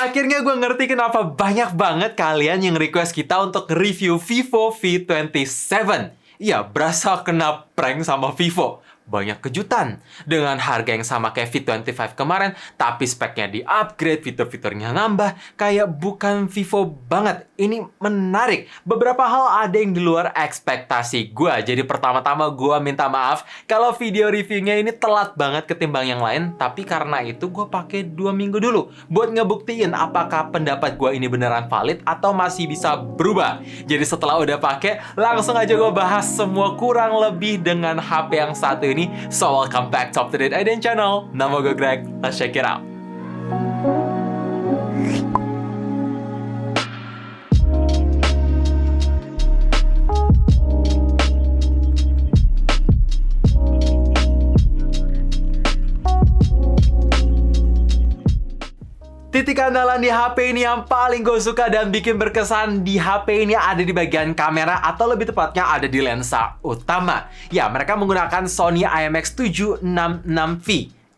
Akhirnya gue ngerti kenapa banyak banget kalian yang request kita untuk review Vivo V27. Iya, berasa kena prank sama Vivo. Banyak kejutan. Dengan harga yang sama kayak V25 kemarin, tapi speknya di-upgrade, fitur-fiturnya nambah. Kayak bukan Vivo banget. Ini menarik. Beberapa hal ada yang di luar ekspektasi gue. Jadi pertama-tama gue minta maaf kalau video reviewnya ini telat banget ketimbang yang lain. Tapi karena itu gue pakai 2 minggu dulu buat ngebuktiin apakah pendapat gue ini beneran valid atau masih bisa berubah. Jadi setelah udah pakai, langsung aja gue bahas semua kurang lebih dengan HP yang satu ini. So welcome back to Up To Date Aiden Channel. Nama gue Greg, let's check it out. Titik andalan di HP ini yang paling gue suka dan bikin berkesan di HP ini ada di bagian kamera atau lebih tepatnya ada di lensa utama. Ya, mereka menggunakan Sony IMX766V.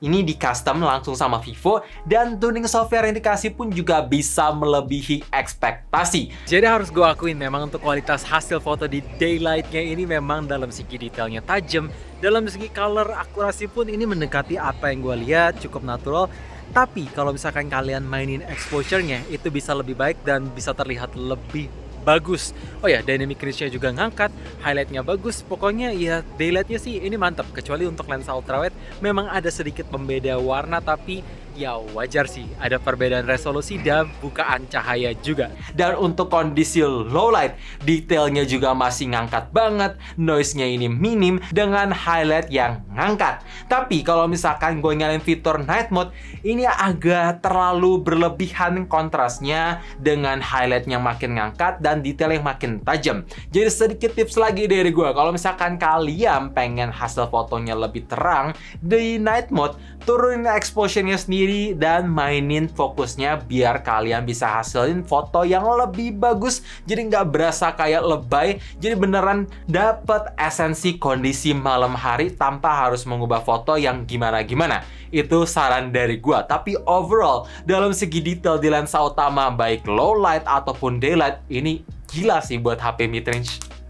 Ini di custom langsung sama Vivo dan tuning software yang dikasih pun juga bisa melebihi ekspektasi. Jadi harus gue akuin memang untuk kualitas hasil foto di daylight-nya ini memang dalam segi detailnya tajam. Dalam segi color akurasi pun ini mendekati apa yang gue lihat, cukup natural. Tapi kalau misalkan kalian mainin exposure-nya itu bisa lebih baik dan bisa terlihat lebih bagus. Oh ya, dynamic range-nya juga ngangkat, highlight-nya bagus. Pokoknya ya daylight-nya sih ini mantap. Kecuali untuk lensa ultrawide memang ada sedikit pembeda warna, tapi ya wajar sih ada perbedaan resolusi dan bukaan cahaya juga. Dan untuk kondisi low light, detailnya juga masih ngangkat banget, noise-nya ini minim dengan highlight yang ngangkat. Tapi kalau misalkan gue nyalain fitur night mode, ini agak terlalu berlebihan kontrasnya dengan highlight-nya makin ngangkat dan detail yang makin tajam. Jadi sedikit tips lagi dari gue, kalau misalkan kalian pengen hasil fotonya lebih terang di night mode, turunin exposure-nya sendiri dan mainin fokusnya biar kalian bisa hasilin foto yang lebih bagus. Jadi nggak berasa kayak lebay, jadi beneran dapet esensi kondisi malam hari tanpa harus mengubah foto yang gimana-gimana. Itu saran dari gua. Tapi overall, dalam segi detail di lensa utama baik low light ataupun daylight, ini gila sih buat HP mid-range.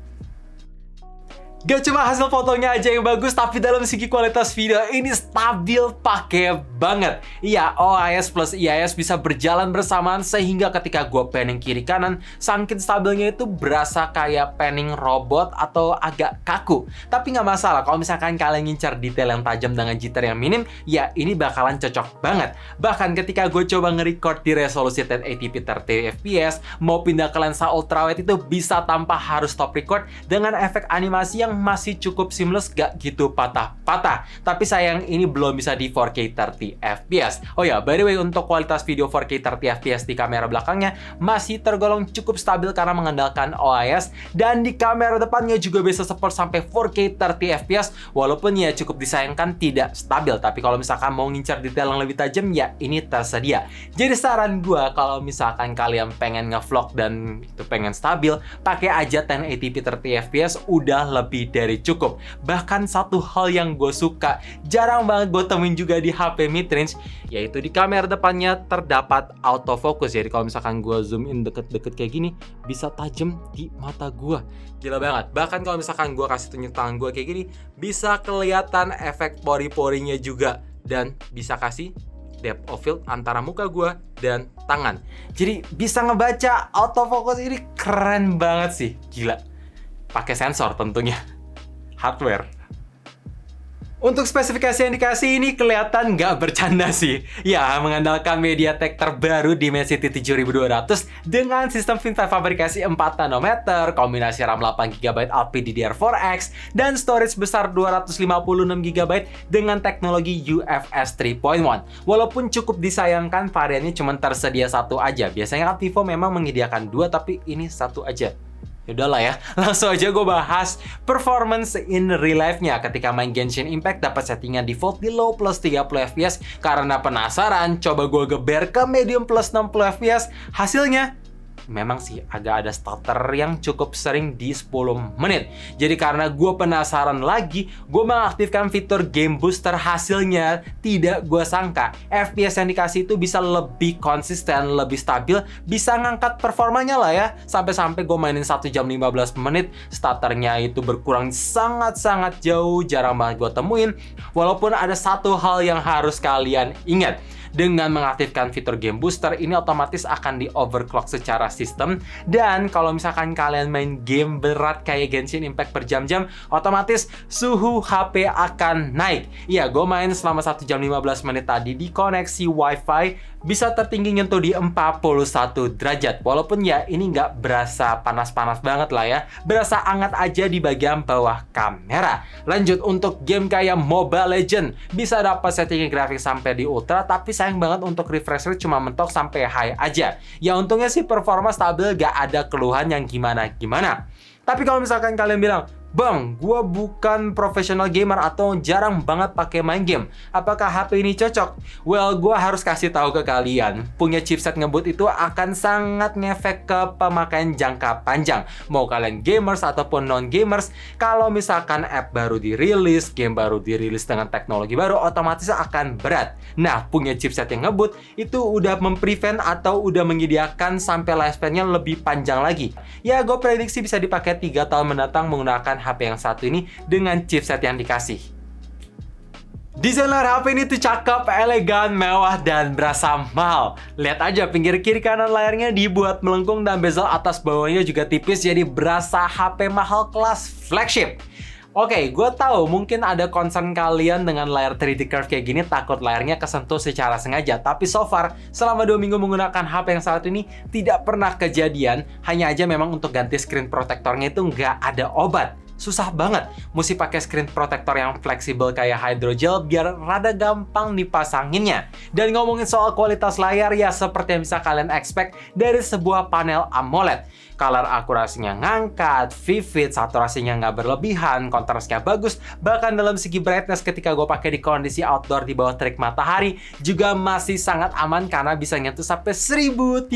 Gak cuma hasil fotonya aja yang bagus, tapi dalam segi kualitas video ini stabil pakai banget. Iya, OIS plus IIS bisa berjalan bersamaan sehingga ketika gue panning kiri kanan, saking stabilnya itu berasa kayak panning robot atau agak kaku. Tapi nggak masalah, kalau misalkan kalian ngincar detail yang tajam dengan jitter yang minim, ya ini bakalan cocok banget. Bahkan ketika gue coba nge-record di resolusi 1080p 30fps, mau pindah ke lensa ultrawide itu bisa tanpa harus stop record dengan efek animasi yang masih cukup seamless, gak gitu patah-patah. Tapi sayang ini belum bisa di 4K 30fps. Oh ya, by the way, untuk kualitas video 4K 30fps di kamera belakangnya masih tergolong cukup stabil karena mengandalkan OIS, dan di kamera depannya juga bisa support sampai 4K 30fps, walaupun ya cukup disayangkan tidak stabil. Tapi kalau misalkan mau ngincar detail yang lebih tajam, ya ini tersedia. Jadi saran gue, kalau misalkan kalian pengen ngevlog dan itu pengen stabil, pakai aja 1080p 30fps, udah lebih dari cukup. Bahkan satu hal yang gue suka, jarang banget gue temuin juga di HP mid-range, yaitu di kamera depannya terdapat autofocus. Jadi kalau misalkan gue zoom in deket-deket kayak gini, bisa tajam di mata gue. Gila banget. Bahkan kalau misalkan gue kasih tunjuk tangan gue kayak gini, bisa kelihatan efek pori-porinya juga. Dan bisa kasih depth of field antara muka gue dan tangan. Jadi bisa ngebaca. Autofocus ini keren banget sih. Gila. Pakai sensor tentunya, hardware. Untuk spesifikasi yang dikasih ini kelihatan nggak bercanda sih. Ya, mengandalkan MediaTek terbaru Dimensity 7200 dengan sistem FinFET fabrikasi 4 nanometer, kombinasi RAM 8GB LPDDR4X, dan storage besar 256GB dengan teknologi UFS 3.1. Walaupun cukup disayangkan variannya cuma tersedia satu aja. Biasanya kan Vivo memang menyediakan dua, tapi ini satu aja. Yaudahlah ya, langsung aja gue bahas performance in real life-nya. Ketika main Genshin Impact dapat settingan default di low plus 30fps. Karena penasaran, coba gue geber ke medium plus 60fps. Hasilnya memang sih agak ada stutter yang cukup sering di 10 menit. Jadi karena gue penasaran lagi, gue mengaktifkan fitur Game Booster. Hasilnya tidak gue sangka, FPS yang dikasih itu bisa lebih konsisten, lebih stabil, bisa ngangkat performanya lah ya. Sampai-sampai gue mainin 1 jam 15 menit, stutternya itu berkurang sangat-sangat jauh, jarang banget gue temuin. Walaupun ada satu hal yang harus kalian ingat, dengan mengaktifkan fitur Game Booster ini otomatis akan di overclock secara sistem, dan kalau misalkan kalian main game berat kayak Genshin Impact berjam-jam, otomatis suhu HP akan naik. Iya, gue main selama 1 jam 15 menit tadi di koneksi WiFi bisa tertinggi nyentuh di 41 derajat. Walaupun ya ini nggak berasa panas-panas banget lah ya, berasa hangat aja di bagian bawah kamera. Lanjut, untuk game kayak Mobile Legends bisa dapat setting grafik sampai di ultra, tapi sayang banget untuk refresh rate cuma mentok sampai high aja. Ya untungnya sih performa stabil, gak ada keluhan yang gimana-gimana. Tapi kalau misalkan kalian bilang, Bang, gue bukan profesional gamer atau jarang banget pakai main game, apakah HP ini cocok? Well, gue harus kasih tahu ke kalian, punya chipset ngebut itu akan sangat ngefek ke pemakaian jangka panjang. Mau kalian gamers ataupun non-gamers, kalau misalkan app baru dirilis, game baru dirilis dengan teknologi baru, otomatis akan berat. Nah, punya chipset yang ngebut itu udah memprevent atau udah menyediakan sampai lifespan-nya lebih panjang lagi. Ya, gue prediksi bisa dipakai 3 tahun mendatang menggunakan HP yang satu ini dengan chipset yang dikasih. Desain layar HP ini tuh cakep, elegan, mewah, dan berasa mahal. Lihat aja, pinggir kiri kanan layarnya dibuat melengkung dan bezel atas bawahnya juga tipis, jadi berasa HP mahal kelas flagship. Oke, gue tahu mungkin ada concern kalian dengan layar 3D curve kayak gini, takut layarnya kesentuh secara sengaja. Tapi so far, selama 2 minggu menggunakan HP yang satu ini, tidak pernah kejadian. Hanya aja memang untuk ganti screen protectornya itu nggak ada obat. Susah banget, mesti pakai screen protector yang fleksibel kayak hydrogel biar rada gampang dipasanginnya. Dan ngomongin soal kualitas layar, ya seperti yang bisa kalian expect dari sebuah panel AMOLED. Color akurasinya ngangkat, vivid, saturasinya nggak berlebihan, kontrasnya bagus, bahkan dalam segi brightness ketika gue pakai di kondisi outdoor di bawah terik matahari juga masih sangat aman karena bisa nyentuh sampai 1300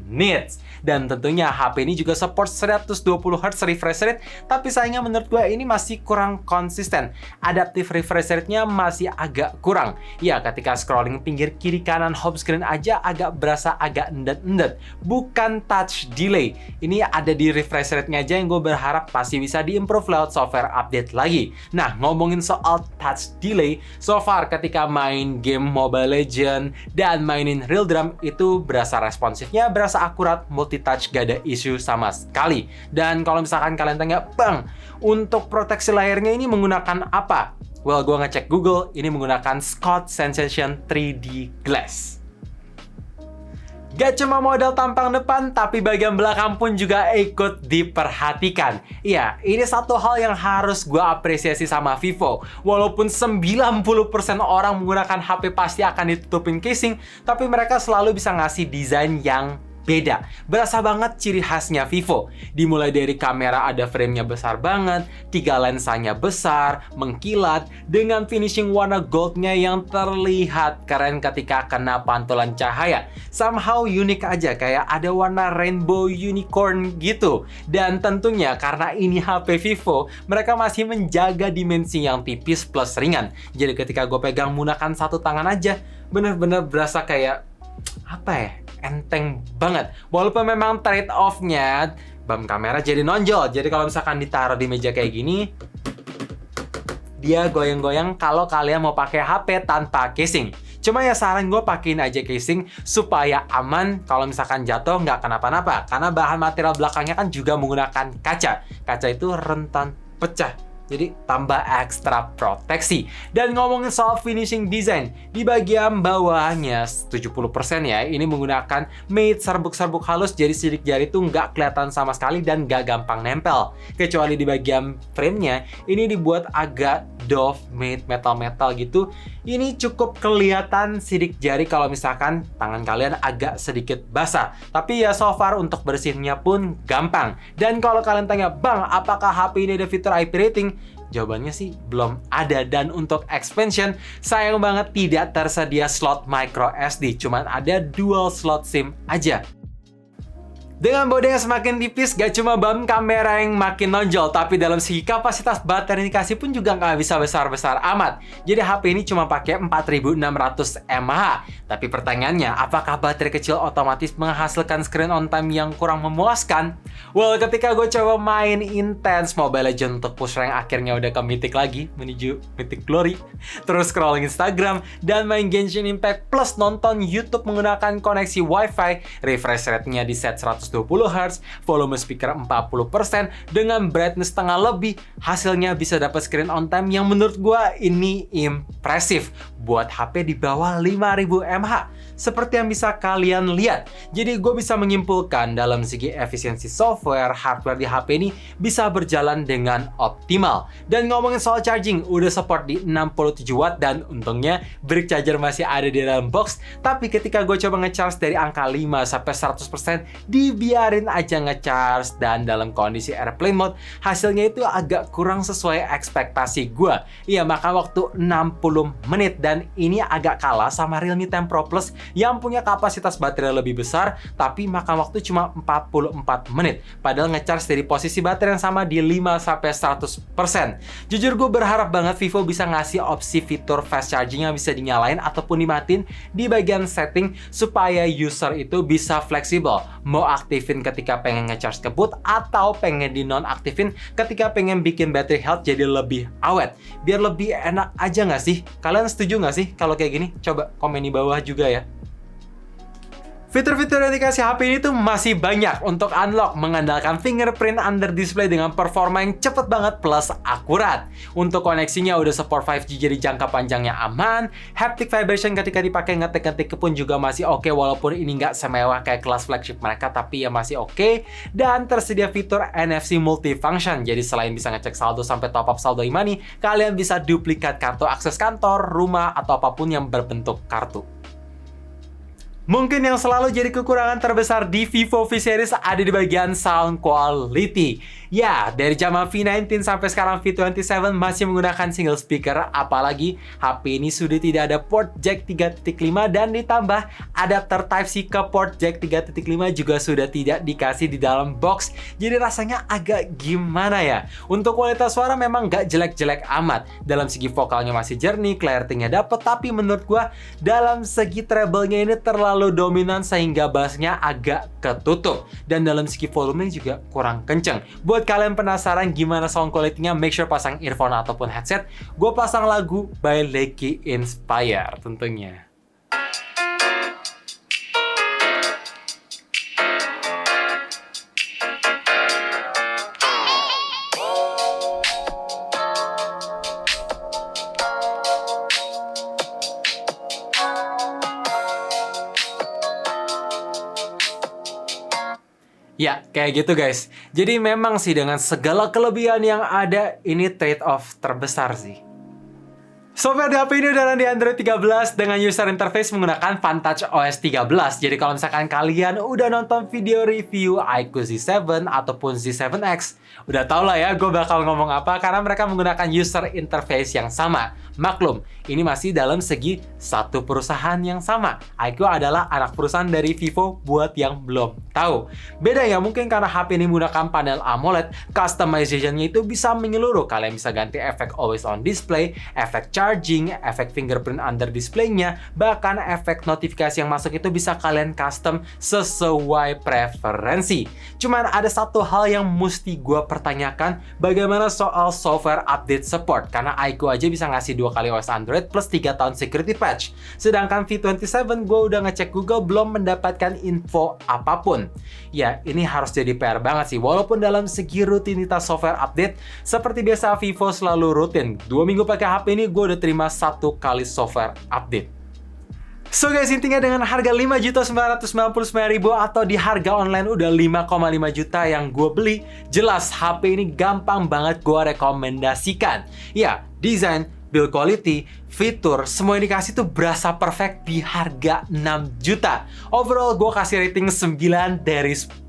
nits. Dan tentunya HP ini juga support 120Hz refresh rate, tapi sayangnya menurut gue ini masih kurang konsisten. Adaptive refresh rate-nya masih agak kurang. Ya, ketika scrolling pinggir kiri kanan home screen aja agak berasa agak endet-endet. Bukan touch delay. Ini ada di refresh rate-nya aja yang gue berharap pasti bisa diimprove lewat software update lagi. Nah, ngomongin soal touch delay, so far ketika main game Mobile Legends dan mainin Real Drum itu berasa responsifnya, berasa akurat, multi-touch, gak ada isu sama sekali. Dan kalau misalkan kalian tanya, Bang, untuk proteksi layarnya ini menggunakan apa? Well, gue ngecek Google, ini menggunakan Scott Sensation 3D Glass. Gak cuma model tampang depan, tapi bagian belakang pun juga ikut diperhatikan. Iya, ini satu hal yang harus gue apresiasi sama Vivo. Walaupun 90% orang menggunakan HP pasti akan ditutupin casing, tapi mereka selalu bisa ngasih desain yang beda. Berasa banget ciri khasnya Vivo. Dimulai dari kamera ada framenya besar banget, 3 lensanya besar, mengkilat, dengan finishing warna goldnya yang terlihat keren ketika kena pantulan cahaya. Somehow unik aja, kayak ada warna rainbow unicorn gitu. Dan tentunya karena ini HP Vivo, mereka masih menjaga dimensi yang tipis plus ringan. Jadi ketika gue pegang menggunakan satu tangan aja, bener-bener berasa kayak apa ya, enteng banget. Walaupun memang trade off-nya bam kamera jadi nonjol. Jadi kalau misalkan ditaruh di meja kayak gini, dia goyang-goyang kalau kalian mau pakai HP tanpa casing. Cuma ya saran gue pakein aja casing supaya aman kalau misalkan jatuh nggak kenapa-napa. Karena bahan material belakangnya kan juga menggunakan kaca. Kaca itu rentan pecah. Jadi tambah ekstra proteksi. Dan ngomongin soal finishing design, di bagian bawahnya 70% ya, ini menggunakan matte serbuk-serbuk halus, jadi sidik jari tuh nggak kelihatan sama sekali dan nggak gampang nempel. Kecuali di bagian framenya, ini dibuat agak doff matte metal-metal gitu. Ini cukup kelihatan sidik jari kalau misalkan tangan kalian agak sedikit basah. Tapi ya so far untuk bersihnya pun gampang. Dan kalau kalian tanya, Bang, apakah HP ini ada fitur IP rating? Jawabannya sih belum ada. Dan untuk expansion, sayang banget tidak tersedia slot micro SD, cuman ada dual slot SIM aja. Dengan bodi yang semakin tipis, gak cuma bam kamera yang makin nonjol, tapi dalam segi kapasitas baterai dikasih pun juga nggak bisa besar-besar amat. Jadi HP ini cuma pakai 4600 mAh. Tapi pertanyaannya, apakah baterai kecil otomatis menghasilkan screen on time yang kurang memuaskan? Well, ketika gue coba main intens Mobile Legends untuk push rank akhirnya udah ke Mythic lagi, menuju Mythic Glory. Terus scrolling Instagram, dan main Genshin Impact plus nonton YouTube menggunakan koneksi Wi-Fi, refresh rate-nya di set 120 Hz, volume speaker 40%, dengan brightness setengah lebih, hasilnya bisa dapat screen on time yang menurut gua ini impresif buat HP di bawah 5000 mAh. Seperti yang bisa kalian lihat. Jadi gue bisa menyimpulkan dalam segi efisiensi software, hardware di HP ini bisa berjalan dengan optimal. Dan ngomongin soal charging, udah support di 67 watt dan untungnya brick charger masih ada di dalam box. Tapi ketika gue coba ngecharge dari angka 5 sampai 100%, dibiarin aja ngecharge, dan dalam kondisi airplane mode hasilnya itu agak kurang sesuai ekspektasi gue. Iya, maka waktu 60 menit, dan ini agak kalah sama Realme 10 Pro Plus yang punya kapasitas baterai lebih besar tapi makan waktu cuma 44 menit. Padahal ngecharge dari posisi baterai yang sama di 5 sampai 100%. Jujur gue berharap banget Vivo bisa ngasih opsi fitur fast charging yang bisa dinyalain ataupun dimatiin di bagian setting supaya user itu bisa fleksibel. Mau aktifin ketika pengen ngecharge ke boot atau pengen di non-aktifin ketika pengen bikin battery health jadi lebih awet. Biar lebih enak aja nggak sih? Kalian setuju nggak sih kalau kayak gini? Coba komen di bawah juga ya. Fitur-fitur yang dikasih HP ini tuh masih banyak. Untuk unlock mengandalkan fingerprint under display dengan performa yang cepet banget plus akurat. Untuk koneksinya udah support 5G jadi jangka panjangnya aman. Haptic vibration ketika dipakai ngetik-ngetik pun juga masih oke, walaupun ini nggak semewah kayak kelas flagship mereka, tapi ya masih oke. Dan tersedia fitur NFC multifunction. Jadi selain bisa ngecek saldo sampai top up saldo e-money, kalian bisa duplikat kartu akses kantor, rumah, atau apapun yang berbentuk kartu. Mungkin yang selalu jadi kekurangan terbesar di Vivo V series ada di bagian sound quality. Ya, dari zaman V19 sampai sekarang V27 masih menggunakan single speaker, apalagi HP ini sudah tidak ada port jack 3.5 dan ditambah adapter Type-C ke port jack 3.5 juga sudah tidak dikasih di dalam box. Jadi rasanya agak gimana ya? Untuk kualitas suara memang nggak jelek-jelek amat. Dalam segi vokalnya masih jernih, clarity-nya dapet, tapi menurut gua dalam segi treble-nya ini terlalu dominan sehingga bassnya agak ketutup, dan dalam segi volume juga kurang kenceng. Buat kalian penasaran gimana sound quality-nya, make sure pasang earphone ataupun headset. Gue pasang lagu by Lecky Inspire tentunya. Ya, kayak gitu guys. Jadi memang sih dengan segala kelebihan yang ada, ini trade-off terbesar sih. Software di HP ini udah di Android 13 dengan user interface menggunakan Vantage OS 13. Jadi kalau misalkan kalian udah nonton video review iQOO Z7 ataupun Z7X, udah tau lah ya gue bakal ngomong apa karena mereka menggunakan user interface yang sama. Maklum, ini masih dalam segi satu perusahaan yang sama. iQOO adalah anak perusahaan dari Vivo buat yang belum tahu. Bedanya mungkin karena HP ini menggunakan panel AMOLED, customization-nya itu bisa menyeluruh. Kalian bisa ganti efek always on display, efek charging, efek fingerprint under display-nya, bahkan efek notifikasi yang masuk itu bisa kalian custom sesuai preferensi. Cuman ada satu hal yang mesti gue pertanyakan, bagaimana soal software update support? Karena iQOO aja bisa ngasih 2 kali OS Android plus 3 tahun security patch. Sedangkan V27 gue udah ngecek Google belum mendapatkan info apapun. Ya, ini harus jadi PR banget sih. Walaupun dalam segi rutinitas software update, seperti biasa Vivo selalu rutin. 2 minggu pakai HP ini gue udah terima 1 kali software update. So guys, intinya dengan harga 5.999.000 atau di harga online udah 5,5 juta yang gue beli, jelas HP ini gampang banget gue rekomendasikan. Ya, desain, build quality, fitur, semua yang dikasih tuh berasa perfect di harga 6 juta. Overall gue kasih rating 9 dari 10.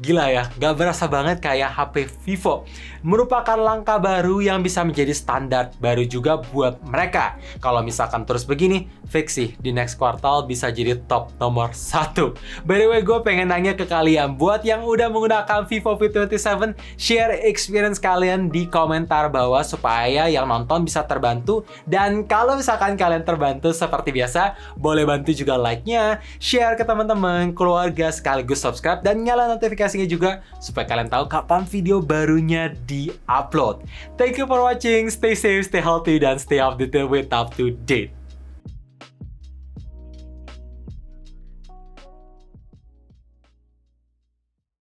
Gila ya, gak berasa banget kayak HP Vivo. Merupakan langkah baru yang bisa menjadi standar baru juga buat mereka. Kalau misalkan terus begini, fix sih di next quartal bisa jadi top nomor 1. By the way, gue pengen nanya ke kalian, buat yang udah menggunakan Vivo V27, share experience kalian di komentar bawah supaya yang nonton bisa terbantu. Dan kalau misalkan kalian terbantu seperti biasa, boleh bantu juga like-nya, share ke teman-teman, keluarga, sekaligus subscribe dan nyala notifikasinya juga supaya kalian tahu kapan video barunya di-upload. Thank you for watching, stay safe, stay healthy, dan stay updated with up to date.